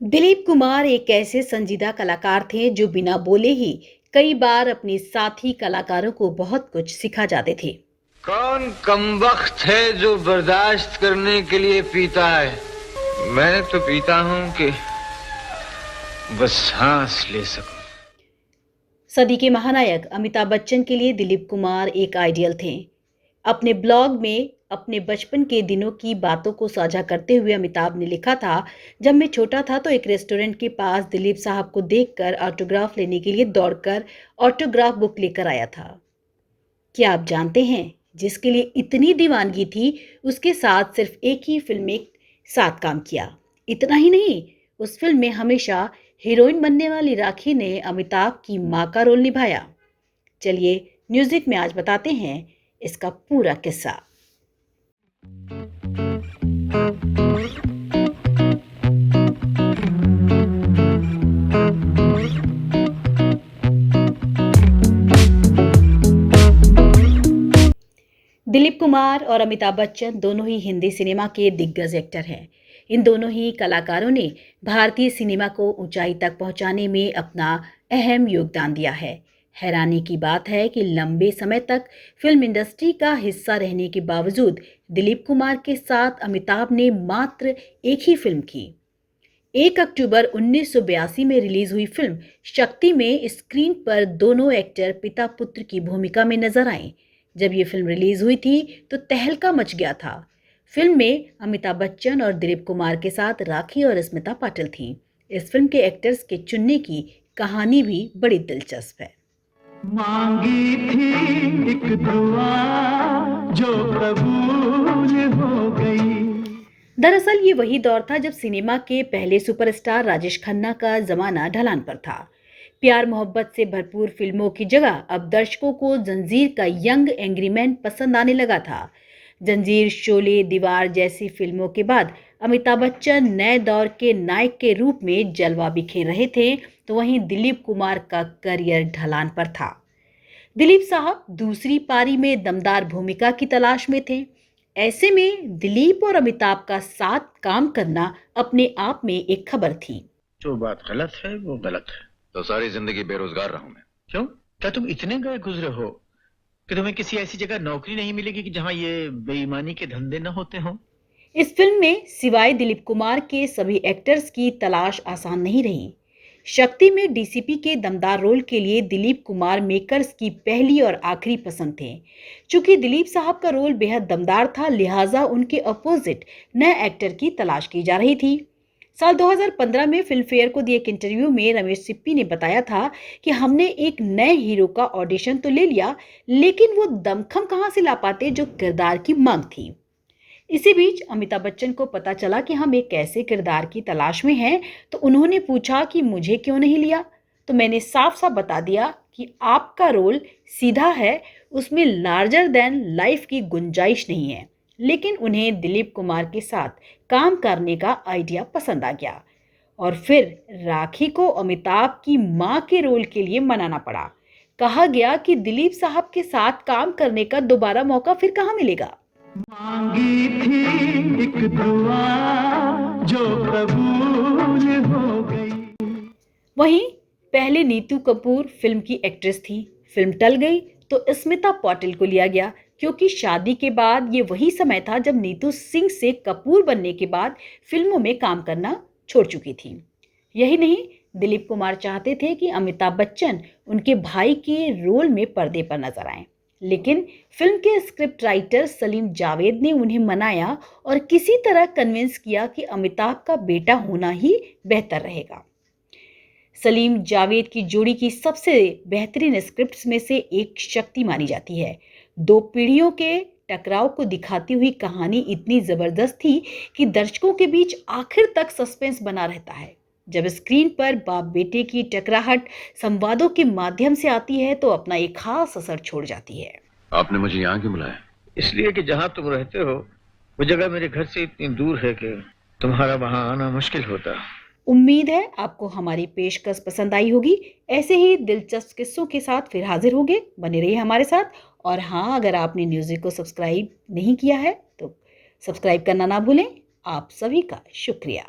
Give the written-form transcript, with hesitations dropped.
दिलीप कुमार एक ऐसे संजीदा कलाकार थे जो बिना बोले ही कई बार अपने साथी कलाकारों को बहुत कुछ सिखा जाते थे। कौन कमबख्त है जो बर्दाश्त करने के लिए पीता है। मैं तो पीता हूं कि बस सांस ले सकूं। सदी के महानायक अमिताभ बच्चन के लिए दिलीप कुमार एक आइडियल थे। अपने ब्लॉग में अपने बचपन के दिनों की बातों को साझा करते हुए अमिताभ ने लिखा था, जब मैं छोटा था तो एक रेस्टोरेंट के पास दिलीप साहब को देखकर ऑटोग्राफ लेने के लिए दौड़कर ऑटोग्राफ बुक लेकर आया था। क्या आप जानते हैं, जिसके लिए इतनी दीवानगी थी उसके साथ सिर्फ एक ही फिल्म में साथ काम किया। इतना ही नहीं, उस फिल्म में हमेशा हीरोइन बनने वाली राखी ने अमिताभ की मां का रोल निभाया। चलिए म्यूजिक में आज बताते हैं इसका पूरा किस्सा। दिलीप कुमार और अमिताभ बच्चन दोनों ही हिंदी सिनेमा के दिग्गज एक्टर हैं। इन दोनों ही कलाकारों ने भारतीय सिनेमा को ऊंचाई तक पहुंचाने में अपना अहम योगदान दिया है। हैरानी की बात है कि लंबे समय तक फिल्म इंडस्ट्री का हिस्सा रहने के बावजूद दिलीप कुमार के साथ अमिताभ ने मात्र एक ही फिल्म की। 1 अक्टूबर 1982 में रिलीज हुई फिल्म शक्ति में स्क्रीन पर दोनों एक्टर पिता पुत्र की भूमिका में नजर आए। जब ये फिल्म रिलीज हुई थी तो तहलका मच गया था। फिल्म में अमिताभ बच्चन और दिलीप कुमार के साथ राखी और स्मिता पाटिल थी। इस फिल्म के एक्टर्स के चुनने की कहानी भी बड़ी दिलचस्प है। मांगी थी एक दुआ जो कबूल हो गई। दरअसल ये वही दौर था जब सिनेमा के पहले सुपरस्टार राजेश खन्ना का जमाना ढलान पर था। प्यार मोहब्बत से भरपूर फिल्मों की जगह अब दर्शकों को जंजीर का यंग एंग्री मैन पसंद आने लगा था। जंजीर, शोले, दीवार जैसी फिल्मों के बाद अमिताभ बच्चन नए दौर के नायक के रूप में जलवा बिखेर रहे थे, तो वहीं दिलीप कुमार का करियर ढलान पर था। दिलीप साहब दूसरी पारी में दमदार भूमिका की तलाश में थे। ऐसे में दिलीप और अमिताभ का साथ काम करना अपने आप में एक खबर थी। जो बात गलत है वो गलत है। तो सारी जिंदगी बेरोजगार रहूं मैं। क्यों? क्या तुम इतने गए गुजरे हो कि तुम्हें किसी ऐसी जगह नौकरी नहीं मिलेगी कि जहां ये बेईमानी के धंधे न होते हों? इस फिल्म में सिवाय दिलीप कुमार के सभी एक्टर्स की तलाश आसान नहीं रही। शक्ति में डीसीपी के दमदार रोल के लिए दिलीप कुमार मेकर्स की पहली और आखिरी पसंद थे। चूंकि दिलीप साहब का रोल बेहद दमदार था, लिहाजा उनके अपोजिट नए एक्टर की तलाश की जा रही थी। साल 2015 में फिल्म फेयर को दिए एक इंटरव्यू में रमेश सिप्पी ने बताया था कि हमने एक नए हीरो का ऑडिशन तो ले लिया, लेकिन वो दमखम कहां से ला पाते जो किरदार की मांग थी। इसी बीच अमिताभ बच्चन को पता चला कि हम एक ऐसे किरदार की तलाश में हैं, तो उन्होंने पूछा कि मुझे क्यों नहीं लिया। तो मैंने साफ साफ बता दिया कि आपका रोल सीधा है, उसमें लार्जर देन लाइफ की गुंजाइश नहीं है। लेकिन उन्हें दिलीप कुमार के साथ काम करने का आइडिया पसंद आ गया और फिर राखी को अमिताभ की मां के रोल के लिए मनाना पड़ा। कहा गया कि दिलीप साहब के साथ काम करने का दोबारा मौका फिर कहाँ मिलेगा। मांगी थी एक दुआ जो कबूल हो गई। वहीं पहले नीतू कपूर फिल्म की एक्ट्रेस थी। फिल्म टल गई तो स्मिता पाटिल को लिया गया, क्योंकि शादी के बाद ये वही समय था जब नीतू सिंह से कपूर बनने के बाद फिल्मों में काम करना छोड़ चुकी थी। यही नहीं, दिलीप कुमार चाहते थे कि अमिताभ बच्चन उनके भाई के रोल में पर्दे पर नजर आएं, लेकिन फिल्म के स्क्रिप्ट राइटर सलीम जावेद ने उन्हें मनाया और किसी तरह कन्विंस किया कि अमिताभ का बेटा होना ही बेहतर रहेगा। सलीम जावेद की जोड़ी की सबसे बेहतरीन स्क्रिप्ट्स में से एक शक्ति मानी जाती है। 2 पीढ़ियों के टकराव को दिखाती हुई कहानी इतनी जबरदस्त थी कि दर्शकों के बीच आखिर तक सस्पेंस बना रहता है। जब स्क्रीन पर बाप बेटे की टकराहट संवादों के माध्यम से आती है तो अपना एक खास असर छोड़ जाती है। आपने मुझे यहाँ क्यों बुलाया? इसलिए कि जहां तुम रहते हो वो जगह मेरे घर से इतनी दूर है कि तुम्हारा वहां आना मुश्किल होता। उम्मीद है आपको हमारी पेशकश पसंद आई होगी। ऐसे ही दिलचस्प किस्सों के साथ फिर हाजिर होंगे, बने रहिए हमारे साथ। और हाँ, अगर आपने म्यूजिक को सब्सक्राइब नहीं किया है तो सब्सक्राइब करना ना भूलें। आप सभी का शुक्रिया।